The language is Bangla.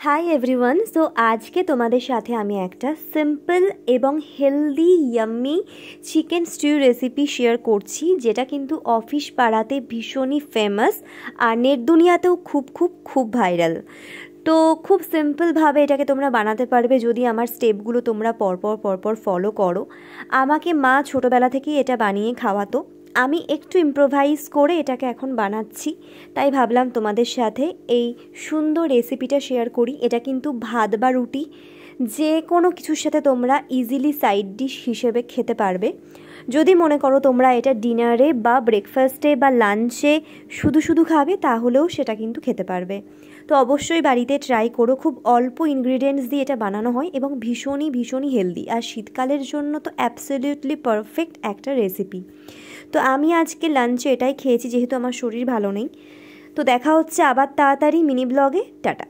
Hi everyone. সো আজকে তোমাদের সাথে আমি একটা সিম্পল এবং healthy yummy chicken stew recipe share করছি, যেটা কিন্তু অফিস পাড়াতে ভীষণই ফেমাস আর নেট দুনিয়াতেও খুব ভাইরাল। তো খুব সিম্পলভাবে এটাকে তোমরা বানাতে পারবে যদি আমার স্টেপগুলো তোমরা পরপর ফলো করো। আমাকে মা ছোটোবেলা থেকেই এটা বানিয়ে খাওয়াতো, আমি একটু ইম্প্রোভাইজ করে এটাকে এখন বানাচ্ছি, তাই ভাবলাম তোমাদের সাথে এই সুন্দর রেসিপিটা শেয়ার করি। এটা কিন্তু ভাত বা রুটি যে কোনো কিছুর সাথে তোমরা ইজিলি সাইড ডিশ হিসেবে খেতে পারবে। যদি মনে করো তোমরা এটা ডিনারে বা ব্রেকফাস্টে বা লাঞ্চে শুধু খাবে, তাহলেও সেটা কিন্তু খেতে পারবে। তো অবশ্যই বাড়িতে ট্রাই করো, খুব অল্প ইনগ্রিডিয়েন্টস দিয়ে এটা বানানো হয় এবং ভীষণই হেলদি, আর শীতকালের জন্য তো অ্যাবসলিউটলি পারফেক্ট একটা রেসিপি। তো আমি আজকে লাঞ্চে এটাই খেয়েছি, যেহেতু আমার শরীর ভালো নেই। তো দেখা হচ্ছে আবার তাড়াতাড়ি মিনি ব্লগে। টাটা।